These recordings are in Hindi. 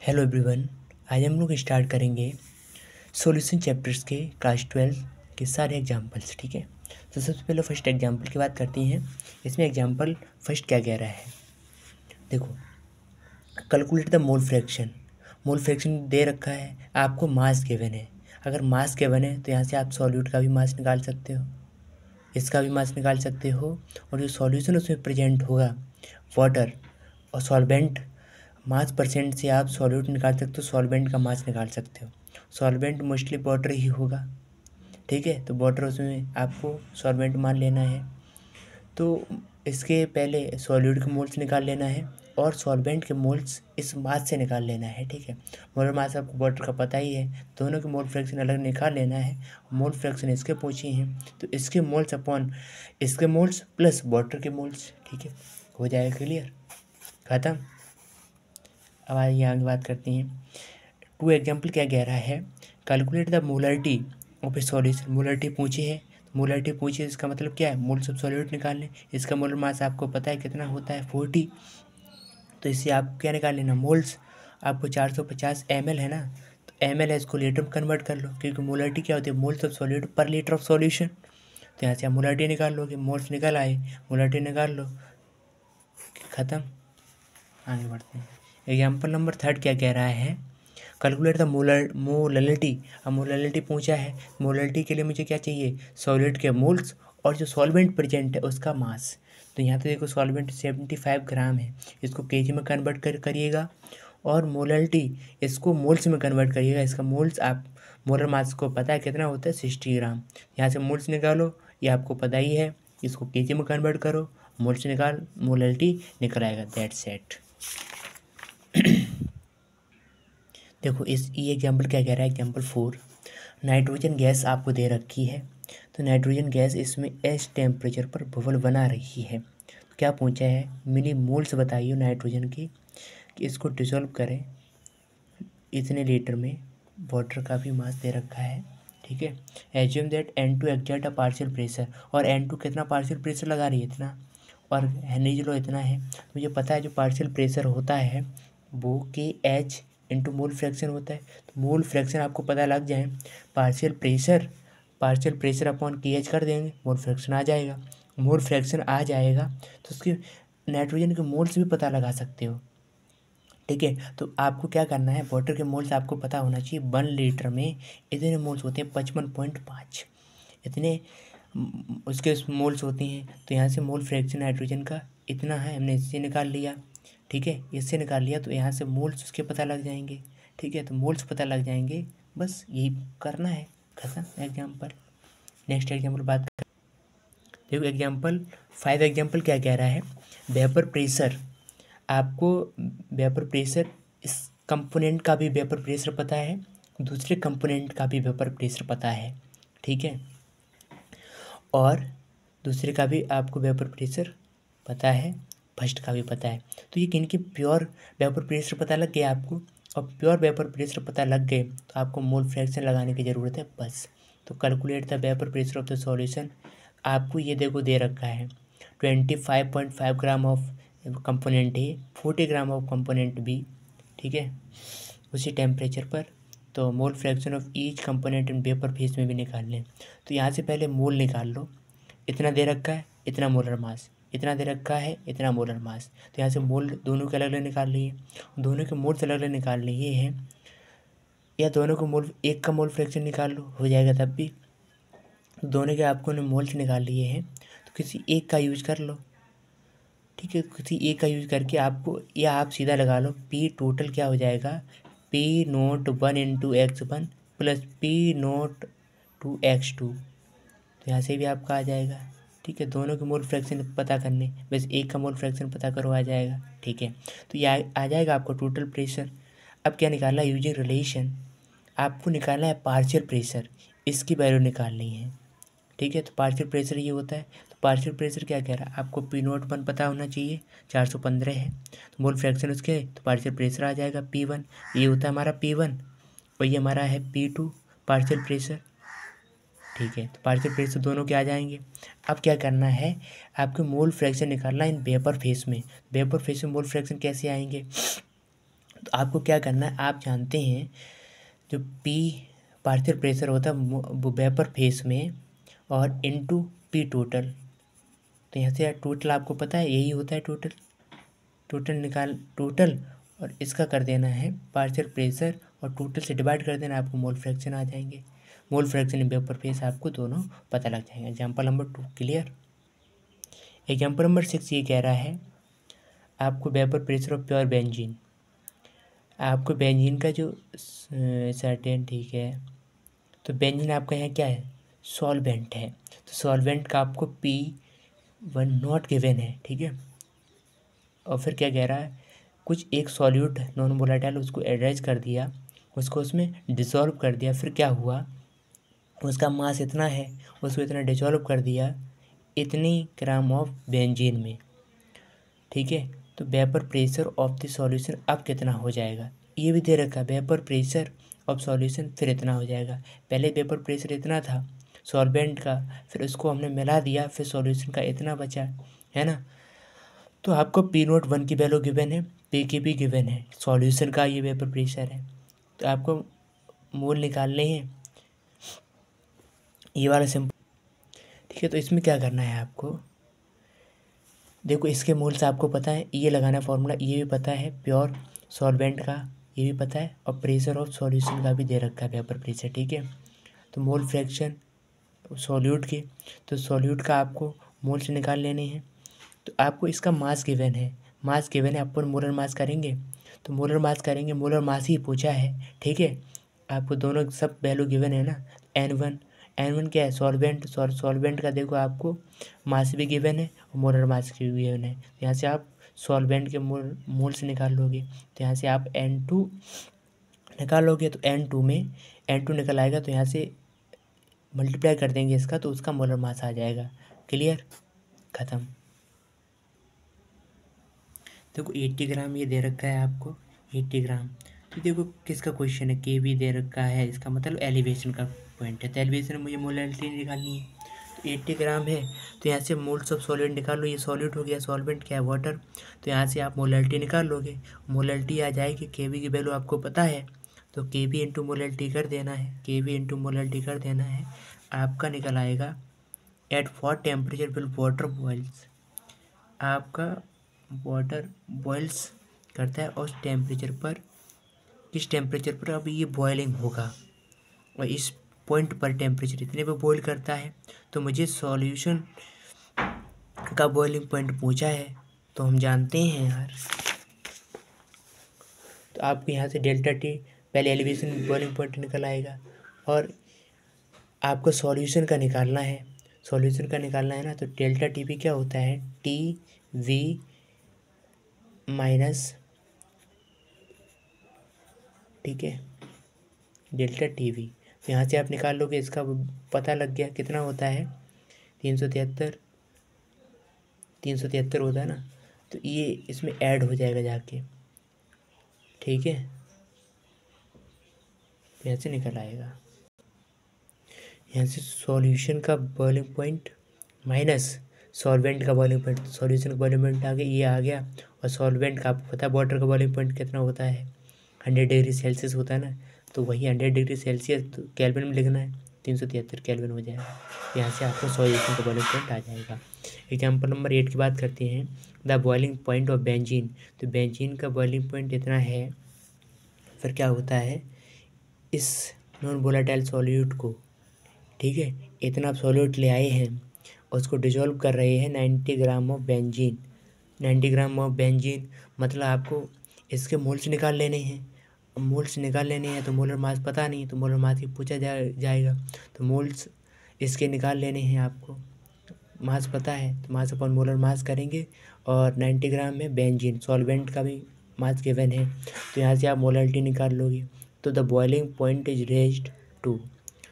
Hello everyone. आज हम लोग स्टार्ट करेंगे सॉल्यूशन चैप्टर्स के क्लास 12 के सारे एग्जांपल्स। ठीक है, तो सबसे पहले फर्स्ट एग्जांपल की बात करते हैं। इसमें एग्जांपल फर्स्ट क्या कह रहा है, देखो, calculate the mole fraction. Mole fraction दे रखा है, आपको मास गिवन है। अगर मास गिवन है तो यहाँ से आप सॉल्यूट का भी मास निकाल सकते हो, इसका भी मास निकाल सकते हो, और जो सॉल्यूशन उसमें प्रेजेंट होगा वाटर और सॉल्वेंट मास परसेंट से आप सॉल्यूट निकाल सकते हो, सॉल्वेंट का मास निकाल सकते हो। सॉल्वेंट मोस्टली वाटर ही होगा, ठीक है, तो वाटर उसमें आपको सॉल्वेंट मान लेना है। तो इसके पहले सॉल्यूट के मोल्स निकाल लेना है और सॉल्वेंट के मोल्स इस मास से निकाल लेना है। ठीक है, मोलर मास आपको वाटर का पता ही है, दोनों के मोल फ्रैक्शन अलग निकाल लेना है। मोल फ्रैक्शन इसके पूछे हैं तो इसके मोल्स अपॉन इसके मोल्स प्लस वाटर के मोल्स। ठीक है, हो जाएगा क्लियर, खत्म। अब आइए आगे बात करते हैं। टू एग्जाम्पल क्या कह रहा है, calculate the molarity of A solution. Molarity पूछी है, मोलरिटी पूछी है, इसका मतलब क्या है, मोल्स ऑफ सॉल्यूट निकालने। इसका मोलर मास आपको पता है कितना होता है, 40। तो इससे आप क्या निकाल लेना, मोल्स। आपको 450 ml है ना, तो ml है, इसको लीटर में कन्वर्ट कर लो, क्योंकि मोलरिटी क्या होती है, मोल्स ऑफ सॉल्यूट पर लीटर ऑफ सॉल्यूशन। तो यहाँ से आप मोलरिटी निकाल लोगे, मोल्स निकल आए, मोलरिटी निकाल लो, खत्म। आगे बढ़ते हैं। एग्जाम्पल नंबर थर्ड क्या कह रहा है, कैलकुलेट द मोलरिटी। अब मोलरिटी पूछा है, मोलरिटी के लिए मुझे क्या चाहिए, सॉलिड के मोल्स और जो सॉल्वेंट प्रेजेंट है उसका मास। तो यहाँ तो देखो सॉल्वेंट 75 ग्राम है, इसको केजी में कन्वर्ट करिएगा, और मोलरिटी इसको मोल्स में कन्वर्ट करिएगा। इसका मोल्स आप मोलर मास को पता है कितना होता है, 60 ग्राम। यहाँ से मोल्स निकालो, ये आपको पता ही है, इसको केजी में कन्वर्ट करो, मोल्स निकाल, मोलरिटी निकल आएगा, दैट्स इट। देखो ये एग्जाम्पल क्या कह रहा है, एग्जाम्पल 4, नाइट्रोजन गैस आपको दे रखी है। तो नाइट्रोजन गैस इसमें एस टेम्परेचर पर बबल बना रही है। तो क्या पूछा है, मिली मोल्स बताइए नाइट्रोजन की, कि इसको डिसॉल्व करें इतने लीटर में। वाटर का भी मास दे रखा है, ठीक है। Assume that N2 exert a partial pressure, और N2 कितना पार्शियल प्रेशर लगा रही है, इतना, और हेनरीज लॉ इतना है। मुझे पता है जो पार्शियल प्रेशर होता है वो KH इंटू मोल फ्रैक्शन होता है। तो मोल फ्रैक्शन आपको पता लग जाए, पार्शियल प्रेशर अपॉन KH कर देंगे, मोल फ्रैक्शन आ जाएगा। मोल फ्रैक्शन आ जाएगा तो उसके नाइट्रोजन के मोल्स भी पता लगा सकते हो, ठीक है। तो आपको क्या करना है, वाटर के मोल्स आपको पता होना चाहिए, 1 लीटर में इतने मोल्स होते हैं, 55.5 इतने उसके मोल्स होती हैं। तो यहाँ से मोल फ्रैक्शन नाइट्रोजन का इतना है, हमने इससे निकाल लिया, ठीक है, इससे निकाल लिया, तो यहाँ से मोल्स उसके पता लग जाएंगे, ठीक है। तो मोल्स पता लग जाएंगे, बस यही करना है, खत्म एग्जाम्पल। नेक्स्ट एग्जाम्पल बात कर, देखो एग्जाम्पल 5 एग्जाम्पल क्या कह रहा है, वेपर प्रेशर। आपको वेपर प्रेशर, इस कंपोनेंट का भी वेपर प्रेशर पता है, दूसरे कंपोनेंट का भी वेपर प्रेशर पता है, ठीक है, और दूसरे का भी आपको वेपर प्रेशर पता है, फर्स्ट का भी पता है। तो ये किनकी प्योर वेपर प्रेशर पता लग गया आपको, और प्योर वेपर प्रेशर पता लग गए तो आपको मोल फ्रैक्शन लगाने की ज़रूरत है, बस। तो calculate the vapour pressure of the solution. आपको ये देखो दे रखा है 25.5 gram of component A, 40 gram of component B, ठीक है, उसी टेम्परेचर पर। तो mole fraction of each component in vapour phase में भी निकाल लें। तो यहाँ से पहले मोल निकाल लो, इतना दे रखा है, इतना मोलर मास, इतना दे रखा है, इतना मोलर मास। तो यहाँ से मोल दोनों के अलग अलग निकाल लिए, दोनों के मोल्स अलग अलग निकाल लिए हैं, या दोनों को मोल, एक का मोल फ्रैक्शन निकाल लो, हो जाएगा तब भी। दोनों के आपको ने मोल्स निकाल लिए हैं, तो किसी एक का यूज कर लो, ठीक है, किसी एक का यूज करके आपको, या आप सीधा लगा लो, P टोटल क्या हो जाएगा, P0 1 into X1 plus P0 2X2। तो यहाँ से भी आपका आ जाएगा, ठीक है। दोनों के मोल फ्रैक्शन पता करने, बस एक का मोल फ्रैक्शन पता करो, आ जाएगा, ठीक है। तो ये आ जाएगा आपको टोटल प्रेशर। अब क्या निकालना है, यूजिंग रिलेशन आपको निकालना है पार्शियल प्रेशर, इसकी वैल्यू निकालनी है, ठीक है। तो पार्शियल प्रेशर ये होता है, तो पार्शियल प्रेशर क्या कह रहा है, आपको P0 1 पता होना चाहिए, 415 है, तो मोल फ्रैक्शन उसके, तो पार्शियल प्रेशर आ जाएगा P1, ये होता है हमारा P1, और ये हमारा है P2 पार्शियल प्रेशर, ठीक है। तो पार्शियल प्रेशर दोनों के आ जाएंगे। अब क्या करना है, आपको मोल फ्रैक्शन निकालना इन वेपर फेस में। वेपर फेस में मोल फ्रैक्शन कैसे आएंगे, तो आपको क्या करना है, आप जानते हैं जो P पार्शियल प्रेशर होता है वो वेपर फेस में और इनटू P टोटल। तो यहाँ से टोटल आपको पता है यही होता है टोटल और इसका कर देना है पार्शियल प्रेशर और टोटल से डिवाइड कर देना, आपको मोल फ्रैक्शन आ जाएंगे। मोल फ्रैक्शन वेपर फेस आपको दोनों पता लग जाएंगे। Example number 2 clear. Example number 6 ये कह रहा है आपको vapour pressure of pure benzene, आपको बेंजीन का जो सर्टेन ठीक है, तो बेंजीन आपका यहाँ क्या है, सॉल्वेंट है, तो सॉल्वेंट का आपको P1 नॉट गिवन है, ठीक है। और फिर क्या कह रहा है, कुछ एक सॉल्यूट नॉन वोलेटाइल उसको एडरेज कर दिया, उसको उसमें डिसॉल्व कर दिया, फिर क्या हुआ, उसका मास इतना है, उसको इतना डिसॉल्व कर दिया इतनी ग्राम ऑफ बेंजीन में, ठीक है। तो vapour pressure of the solution अब कितना हो जाएगा, ये भी दे रखा है, वेपर प्रेशर ऑफ सॉल्यूशन फिर इतना हो जाएगा। पहले वेपर प्रेशर इतना था सॉल्वेंट का, फिर उसको हमने मिला दिया, फिर सॉल्यूशन का इतना बचा, है ना। तो आपको P01 की वैल्यू गिवन है, P की भी गिवन है, सॉल्यूशन का ये वेपर प्रेशर है, तो आपको मोल निकालने हैं, ये वाला सिंपल, ठीक है। तो इसमें क्या करना है आपको, देखो इसके मोल्स आपको पता है, ये लगाना फॉर्मूला, ये भी पता है, प्योर सॉल्वेंट का ये भी पता है, और प्रेशर ऑफ सॉल्यूशन का भी दे रखा है वेपर प्रेशर, ठीक है। तो मोल फ्रैक्शन सॉल्यूट के, तो सॉल्यूट का आपको मोल से निकाल लेने हैं। तो आपको इसका मास गिवन है, अपन मोलर मास करेंगे, तो मोलर मास करेंगे, मोलर मास ही पूछा है, ठीक है। आपको दोनों सब वैल्यू गिवन है ना। N1 क्या है, सॉल्वेंट का देखो आपको मास भी गिवन है और मोलर मास भी गिवन है, तो यहाँ से आप सॉल्वेंट के मोल से निकाल लोगे, तो यहाँ से आप N2 निकाल लोगे, तो N2 निकल आएगा, तो यहाँ से मल्टीप्लाई कर देंगे इसका, तो उसका मोलर मास आ जाएगा। क्लियर, ख़त्म। देखो 80 ग्राम ये दे रखा है आपको, 80 ग्राम, तो देखो किसका क्वेश्चन है, केवी दे रखा है, इसका मतलब एलिवेशन का पॉइंट है, तो एलिवेशन में मुझे मोलैलिटी निकालनी है। तो 80 ग्राम है, तो यहाँ से मोल्स ऑफ सॉल्वेंट निकाल लो, ये सॉल्यूट हो गया, सॉल्वेंट क्या है, वाटर, तो यहाँ से आप मोलैलिटी निकाल लोगे, मोलैलिटी आ जाएगी, केवी की वैल्यू आपको पता है, तो केवी इंटू मोलैलिटी कर देना है, केवी इंटू मोलैलिटी कर देना है, आपका निकल आएगा at what temperature will water boils, आपका वाटर बॉइल्स करता है और टेम्परेचर पर, किस टेम्परेचर पर अब ये बॉइलिंग होगा, और इस पॉइंट पर टेम्परेचर इतने पे बॉइल करता है, तो मुझे सॉल्यूशन का बॉइलिंग पॉइंट पूछा है, तो हम जानते हैं यार, तो आपको यहाँ से डेल्टा टी पहले एलिवेशन बॉइलिंग पॉइंट निकल आएगा, और आपको सॉल्यूशन का निकालना है, ना, तो डेल्टा टी भी क्या होता है, टी वी माइनस, ठीक है, डेल्टा टी वी, तो यहाँ से आप निकाल लोगे, इसका पता लग गया कितना होता है, 373 होता है ना, तो ये इसमें ऐड हो जाएगा जाके, ठीक है, यहाँ से निकल आएगा, यहाँ से सॉल्यूशन का बॉइलिंग पॉइंट माइनस सॉल्वेंट का बॉइलिंग पॉइंट, सॉल्यूशन का बॉइलिंग पॉइंट आ गया, ये आ गया, और सॉल्वेंट का आपको पता है वाटर का बॉइलिंग पॉइंट कितना होता है, 100 डिग्री सेल्सियस होता है ना, तो वही 100 डिग्री सेल्सियस तो केल्विन में लिखना है, 373 केल्विन हो जाएगा, यहाँ से आपको सॉल्यूशन का बॉइलिंग पॉइंट आ जाएगा। एग्जाम्पल नंबर 8 की बात करते हैं, the boiling point of benzene, तो बेंजीन का बॉइलिंग पॉइंट इतना है, फिर क्या होता है, इस नॉन वोलेटाइल सॉल्यूट को, ठीक है, इतना आप सॉल्यूट ले आए हैं, उसको डिजोल्व कर रहे हैं 90 gram of benzene, 90 gram of benzene, मतलब आपको इसके मोल्स निकाल लेने हैं, तो मोलर मास पता नहीं, तो मोलर मास की पूछा जाएगा, तो मोल्स इसके निकाल लेने हैं, आपको मास पता है, तो मास अपॉन मोलर मास करेंगे, और 90 ग्राम में बेंजीन सॉल्वेंट का भी मास गिवन है, तो यहाँ से आप मोलैलिटी निकाल लोगे, तो the boiling point is raised to,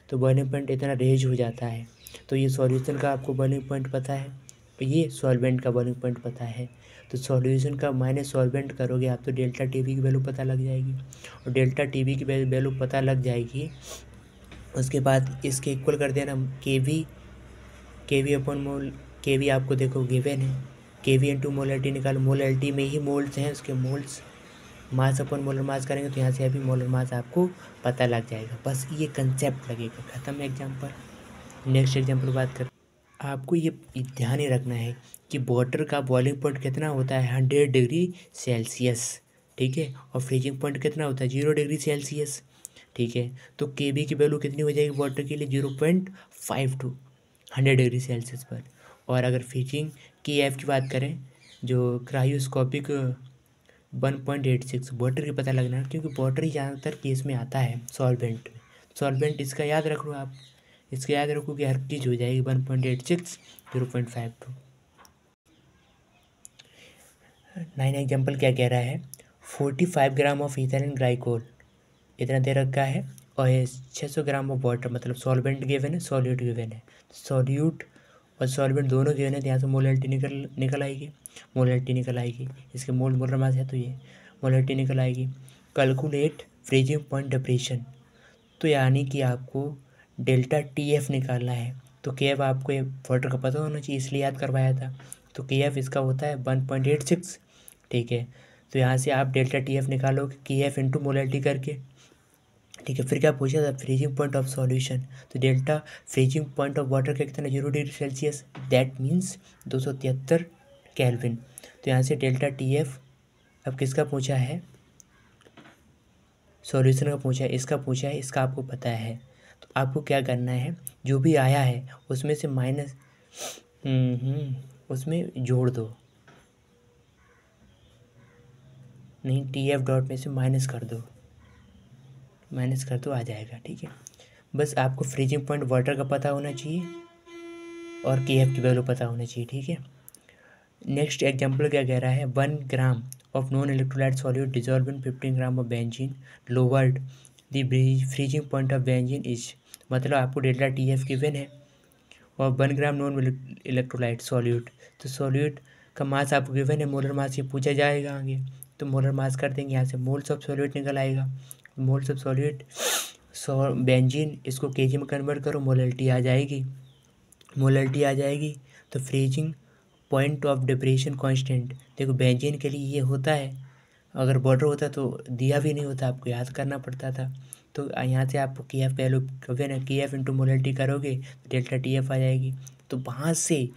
तो बॉइलिंग पॉइंट इतना रेज हो जाता है, तो ये सॉल्यूशन का आपको बॉइलिंग पॉइंट पता है, ये सॉल्वेंट का बॉइलिंग पॉइंट पता है, तो सॉल्यूशन का माइनस सॉल्वेंट करोगे आप, तो डेल्टा टी वी की वैल्यू पता लग जाएगी, और डेल्टा टी वी की वैल्यू पता लग जाएगी, उसके बाद इसके इक्वल कर देना के वी अपॉन मोल, के वी आपको देखो गिवन है, के वी इंटू मोलैलिटी निकालो, मोलैलिटी में ही मोल्स हैं, उसके मोल्स मास अपन मोलर मास करेंगे तो यहाँ से अभी मोलर मास आपको पता लग जाएगा। बस ये कंसेप्ट लगेगा, ख़त्म एग्जाम्पल। नेक्स्ट एग्जाम्पल बात कर। आपको ये ध्यान ही रखना है कि वाटर का बॉइलिंग पॉइंट कितना होता है 100 डिग्री सेल्सियस, ठीक है, और फ्रीजिंग पॉइंट कितना होता है 0 डिग्री सेल्सियस, ठीक है। तो केबी की वैल्यू कितनी हो जाएगी वाटर के लिए 0.52 100 डिग्री सेल्सियस पर। और अगर फ्रीजिंग की एफ की बात करें, जो क्रायोस्कोपिक 1.86 वाटर की पता लगना है, क्योंकि वाटर ही ज़्यादातर केस में आता है सॉल्वेंट में। सॉल्वेंट इसका याद रख लो आप, इसका याद रखो कि हर चीज़ हो जाएगी 1.86 0.52। 9 एग्जाम्पल क्या कह रहा है, 45 ग्राम ऑफ इथाइल ग्लाइकोल इतना दे रखा है, और 600 ग्राम ऑफ वाटर, मतलब सॉल्वेंट गिवन है, सॉल्यूट गिवन है। सॉल्यूट और सॉल्वेंट दोनों गिवन है, तो यहाँ से मोलैलिटी निकल आएगी, मोलैलिटी निकल आएगी। इसके मोलर मास है तो ये मोलैलिटी निकल आएगी। कैलकुलेट फ्रीजिंग पॉइंट डिप्रेशन, तो यानी कि आपको डेल्टा टी एफ निकालना है। तो के एफ आपको ये वाटर का पता होना चाहिए, इसलिए याद करवाया था। तो के एफ इसका होता है 1.86, ठीक है। तो यहाँ से आप डेल्टा टी एफ निकालोगे के एफ इंटू मोलैलिटी करके, ठीक है। फिर क्या पूछा था, फ्रीजिंग पॉइंट ऑफ सॉल्यूशन, तो delta freezing point of water का कितना 0 degree Celsius, that means 273 kelvin. तो यहाँ से डेल्टा टी एफ अब किसका पूछा है, सॉल्यूशन का पूछा है, इसका पूछा है, इसका आपको पता है। तो आपको क्या करना है, जो भी आया है उसमें से माइनस उसमें जोड़ दो, नहीं टी एफ डॉट में से माइनस कर दो, आ जाएगा, ठीक है। बस आपको फ्रीजिंग पॉइंट वाटर का पता होना चाहिए और के एफ की वैल्यू पता होना चाहिए, ठीक है। नेक्स्ट एग्जाम्पल क्या कह रहा है, 1 gram of non electrolyte solute dissolve in 15 gram of benzene lowered the freezing point of benzene is, मतलब आपको डेल्टा टी एफ गिवन है और 1 ग्राम नॉन इलेक्ट्रोलाइट सॉल्यूट, तो सॉल्यूट का मास आपको गिवन है, मोलर मास ये पूछा जाएगा आगे, तो मोलर मास कर देंगे, यहाँ से मोल्स ऑफ सॉल्यूट निकल आएगा। मोल्स ऑफ सॉल्यूट बेंजीन, इसको केजी में कन्वर्ट करो, मोलैलिटी आ जाएगी। तो freezing point of depression constant, देखो बेंजीन के लिए ये होता है, अगर बॉर्डर होता तो दिया भी नहीं होता, आपको याद करना पड़ता था। तो यहाँ से आपको के एफ वैल्यू के एफ इंटू मोलैलिटी करोगे तो डेल्टा टी एफ आ जाएगी। तो वहाँ से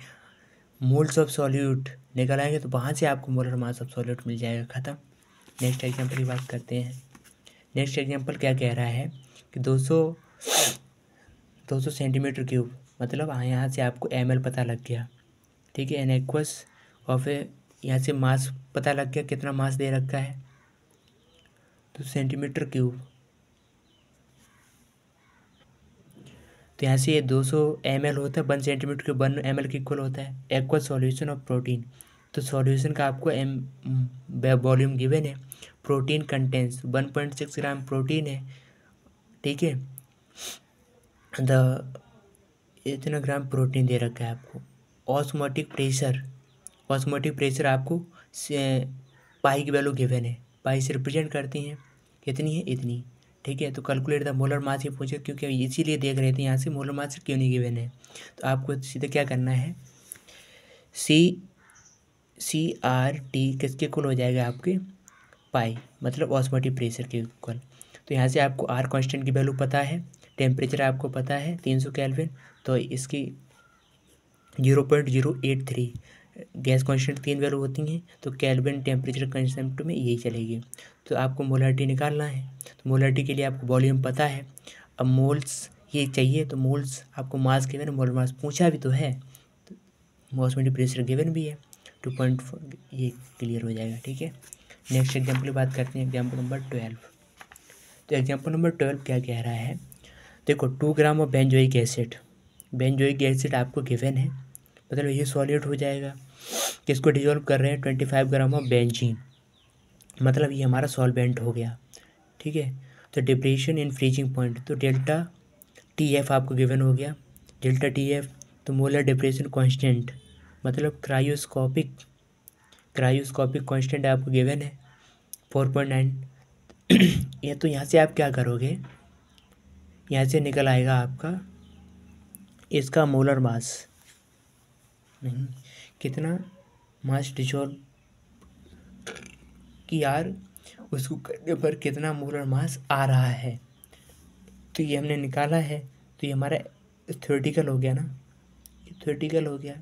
मोल्स ऑफ सॉल्यूट निकल आएंगे, तो वहाँ से आपको मोलर मास ऑफ सॉल्यूट मिल जाएगा, ख़त्म। नेक्स्ट एग्जाम्पल की बात करते हैं। नेक्स्ट एग्जाम्पल क्या कह रहा है कि 200 सेंटीमीटर क्यूब, मतलब यहाँ से आपको ml पता लग गया, ठीक है। एन एक्वस ऑफ यहाँ से मास पता लग गया, कितना मास दे रखा है, तो सेंटीमीटर क्यूब। तो यहाँ से ये 200 ml होता है, 1 सेंटीमीटर क्यूब 1 ml के इक्वल होता है। एक्वस सॉल्यूशन ऑफ प्रोटीन, तो सॉल्यूशन का आपको वॉल्यूम गिवन है। प्रोटीन कंटेंस 1.6 ग्राम प्रोटीन है, ठीक है। इतना ग्राम प्रोटीन दे रखा है आपको। ऑस्मोटिक प्रेशर आपको पाई की वैल्यू गिवन है, पाई से रिप्रेजेंट करती हैं, कितनी है इतनी, ठीक है। तो कैलकुलेट द मोलर मास ये पूछे, क्योंकि इसीलिए देख रहे थे यहाँ से मोलर मास क्यों नहीं गिवन है। तो आपको सीधे क्या करना है, CR/T किसके इक्वल हो जाएगा आपके पाई, मतलब ऑस्मोटिक प्रेशर के इक्वल। तो यहाँ से आपको आर कांस्टेंट की वैल्यू पता है, टेम्परेचर आपको पता है 300 केल्विन, तो इसकी 0.083, गैस कांस्टेंट 3 वैल्यू होती हैं, तो केल्विन टेम्परेचर कंसेप्ट में यही चलेगी। तो आपको मोलैलिटी निकालना है, तो मोलैलिटी के लिए आपको वॉल्यूम पता है। अब मोल्स ये चाहिए, तो मोल्स आपको मास गिवन है, मोलर मास पूछा भी तो है, तो ऑस्मोटिक प्रेशर गिवन भी है 2.4, ये क्लियर हो जाएगा, ठीक है। नेक्स्ट एग्जाम्पल की बात करते हैं, एग्जाम्पल नंबर 12। तो एग्जाम्पल नंबर 12 क्या कह रहा है, देखो 2 ग्राम ऑफ बेंजोइक एसिड आपको गिवन है, मतलब ये सॉलिड हो जाएगा। किसको डिजोल्व कर रहे हैं, 25 ग्राम ऑफ बेंजीन, मतलब ये हमारा सॉल्वेंट हो गया, ठीक है। तो डिप्रेशन इन फ्रीजिंग पॉइंट, तो डेल्टा टी एफ आपको गिवन हो गया, डेल्टा टी एफ। तो मोलर डिप्रेशन कांस्टेंट, मतलब क्रायोस्कोपिक कांस्टेंट आपको गिवन है 4.9। ये तो यहाँ से आप क्या करोगे, यहाँ से निकल आएगा आपका इसका मोलर मास, नहीं कितना मास डिजोल्व कि यार उसको करने पर कितना मोलर मास आ रहा है। तो ये हमने निकाला है, तो ये हमारा थ्योरेटिकल हो गया ना, थ्योरेटिकल हो गया,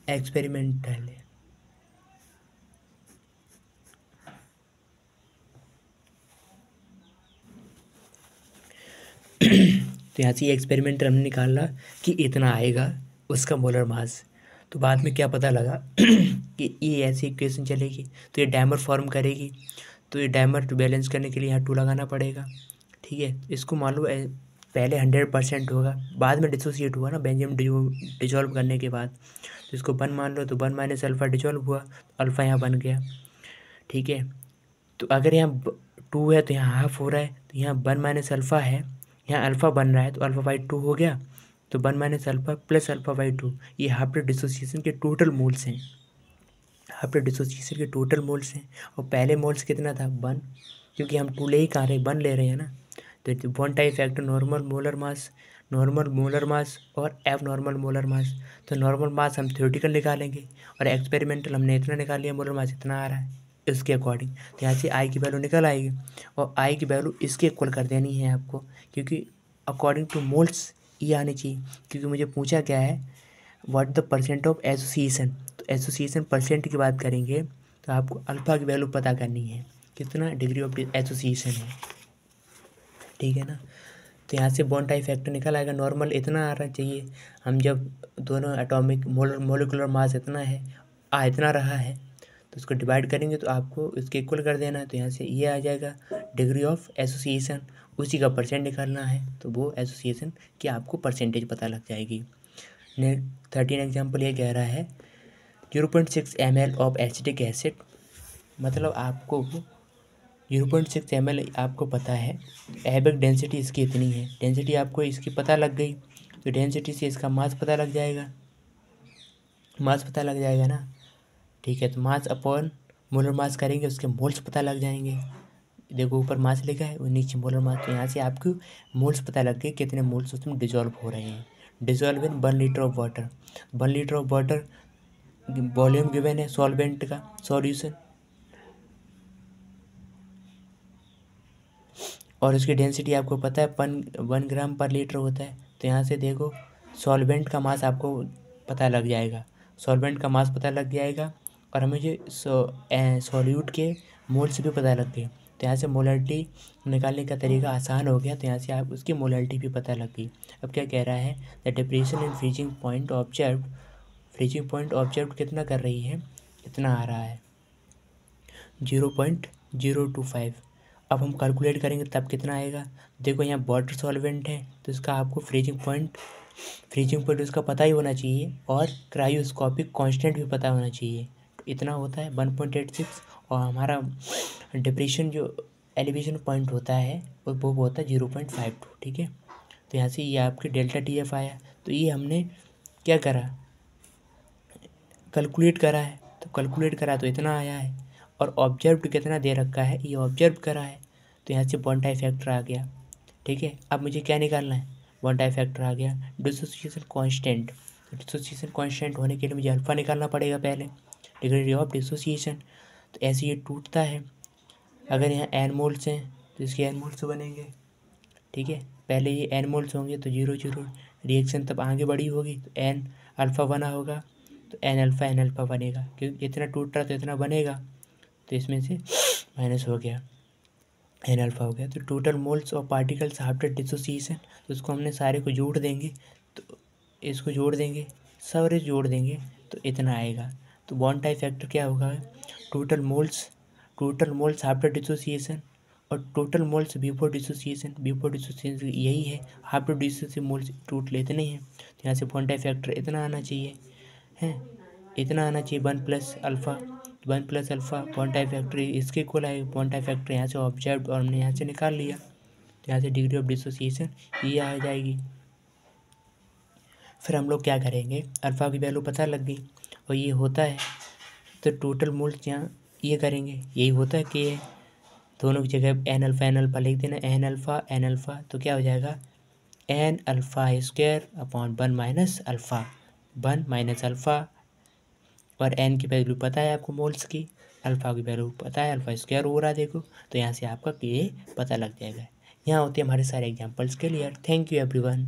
एक्सपेरिमेंटल है। तो यहाँ से ये एक्सपेरिमेंटल हमने निकाला कि इतना आएगा उसका मोलर मास। तो बाद में क्या पता लगा कि ये ऐसी इक्वेशन चलेगी तो ये डायमर फॉर्म करेगी, तो ये डायमर बैलेंस करने के लिए यहाँ 2 लगाना पड़ेगा। ठीक है, इसको मान लो पहले 100% होगा, बाद में डिसोसिएट हुआ ना बेंजीयम डिजॉल्व करने के बाद, तो इसको 1 मान लो, तो 1 माइनस अल्फ़ा डिजॉल्व हुआ, अल्फ़ा यहाँ बन गया। ठीक है, तो अगर यहाँ 2 है तो यहाँ हाफ हो रहा है, तो यहाँ 1 माइनस अल्फ़ा है, यहाँ अल्फ़ा बन रहा है तो अल्फ़ा बाई 2 हो गया, तो 1 minus alpha plus alpha by 2, ये हाफ डिसोसिएशन के टोटल मोल्स हैं, हाफ डिसोसिएशन के टोटल मोल्स हैं। और पहले मोल्स कितना था 1, क्योंकि हम 2 ले ही कहाँ रहे, 1 ले रहे हैं ना। तो one type factor normal molar mass और एब नॉर्मल मोलर मास। तो नॉर्मल मास हम थ्योरेटिकल निकालेंगे और एक्सपेरिमेंटल हमने इतना निकाल लिया, मोलर मास इतना आ रहा है इसके अकॉर्डिंग। तो यहाँ से आई की वैल्यू निकल आएगी और आई की वैल्यू इसके इक्वल कर देनी है आपको, क्योंकि अकॉर्डिंग टू मोल्स ये आनी चाहिए। क्योंकि मुझे पूछा क्या है, what the percent of association, तो एसोसिएशन परसेंट की बात करेंगे तो आपको अल्फ़ा की वैल्यू पता करनी है, कितना डिग्री ऑफ एसोसिएशन है। ठीक है ना, तो यहाँ से बॉन्ड टाइप फैक्टर निकल आएगा, नॉर्मल इतना आ रहा चाहिए। हम जब दोनों एटॉमिक मोलिकुलर मास इतना है, इतना रहा है, तो उसको डिवाइड करेंगे तो आपको इसके इक्वल कर देना है। तो यहाँ से ये आ जाएगा डिग्री ऑफ एसोसिएशन, उसी का परसेंट निकालना है, तो वो एसोसिएशन की आपको परसेंटेज पता लग जाएगी। 13 एग्जाम्पल ये कह रहा है 0.6 ml ऑफ एसिटिक एसिड, मतलब आपको 0.6 ml आपको पता है, एबिक डेंसिटी इसकी इतनी है, डेंसिटी आपको इसकी पता लग गई, तो डेंसिटी से इसका मास पता लग जाएगा, मास पता लग जाएगा ना। ठीक है, तो मास अपॉन मोलर मास करेंगे, उसके मोल्स पता लग जाएंगे। देखो ऊपर मास लिखा है और नीचे मोलर मास, तो यहाँ से आपको मोल्स पता लग गए, कितने मोल्स उसमें डिजॉल्व हो रहे हैं। Dissolve in 1 litre of water, 1 litre of water volume given है सॉल्वेंट का, सॉल्यूशन, और उसकी डेंसिटी आपको पता है 1 ग्राम पर लीटर होता है। तो यहाँ से देखो सॉल्वेंट का मास आपको पता लग जाएगा, सॉल्वेंट का मास पता लग जाएगा, और हमें जो सॉल्यूट के मोल्स भी पता लग गए। तो यहाँ से मोलरिटी निकालने का तरीका आसान हो गया, तो यहाँ से आप उसकी मोलरिटी भी पता लग गई। अब क्या कह रहा है, the depression in freezing point observe, freezing point observe कितना कर रही है, कितना आ रहा है 0.025। अब हम कैलकुलेट करेंगे तब कितना आएगा। देखो यहाँ वाटर सॉल्वेंट है तो इसका आपको फ्रीजिंग पॉइंट उसका पता ही होना चाहिए, और क्रायोस्कोपिक कांस्टेंट भी पता होना चाहिए। तो इतना होता है 1.86, और हमारा डिप्रेशन जो एलिवेशन पॉइंट होता है वो होता है 0.52। ठीक है, तो यहाँ से ये आपके डेल्टा TF आया। तो ये हमने क्या करा, कैलकुलेट करा है, तो कैलकुलेट करा तो इतना आया है, और ऑब्जर्व कितना दे रखा है, ये ऑब्जर्व करा है, तो यहाँ से बॉन्ड टाइप फैक्टर आ गया। ठीक है, अब मुझे क्या निकालना है, बॉन्ड टाइप फैक्टर आ गया, डिसोसिएशन कांस्टेंट, तो डिसोसिएशन कांस्टेंट होने के लिए मुझे अल्फा निकालना पड़ेगा पहले, डिग्री ऑफ डिसोसिएशन। तो ऐसे ये टूटता है, अगर यहाँ एन मोल्स हैं तो इसके एन मोल्स बनेंगे। ठीक है, पहले ये एन मोल्स होंगे तो 0 रिएक्शन तब आगे बढ़ी होगी, तो एन अल्फ़ा बना होगा, तो एन अल्फ़ा बनेगा, क्योंकि इतना टूट रहा तो इतना बनेगा, तो इसमें से माइनस हो गया, एन अल्फ़ा हो गया। तो टोटल मोल्स और पार्टिकल्स आफ्टर डिसोसिएशन, तो उसको हमने सारे को जोड़ देंगे, तो इसको जोड़ देंगे, सारे जोड़ देंगे तो इतना आएगा। तो बॉन्ड टाइप फैक्टर क्या होगा, टोटल मोल्स आफ्टर डिसोसिएशन और टोटल मोल्स बिफोर डिसोसिएशन यही है, आफ्टर डिसोसिएशन मोल्स टोटल इतने हैं। तो यहाँ से बॉन्ड टाइप फैक्टर इतना आना चाहिए, हैं इतना आना चाहिए 1 plus alpha bond type factor इसके इक्वल आएगा। बॉन्ड टाइप फैक्टर यहाँ से ऑब्जर्व और हमने यहाँ से निकाल लिया, तो यहाँ से डिग्री ऑफ डिसोसिएशन ये आ जाएगी। फिर हम लोग क्या करेंगे, अल्फ़ा की वैल्यू पता लग गई और ये होता है, तो टोटल मोल्स यहाँ ये करेंगे, यही होता है कि दोनों की जगह एन अल्फ़ा लिख देना, एन अल्फ़ा, तो क्या हो जाएगा N alpha square upon 1 minus alpha, और एन की वैल्यू पता है आपको मोल्स की, अल्फ़ा की वैल्यू पता है, अल्फ़ा स्क्वायर हो रहा है देखो, तो यहाँ से आपका के पता लग जाएगा। यहाँ होते हैं हमारे सारे examples clear. Thank you everyone.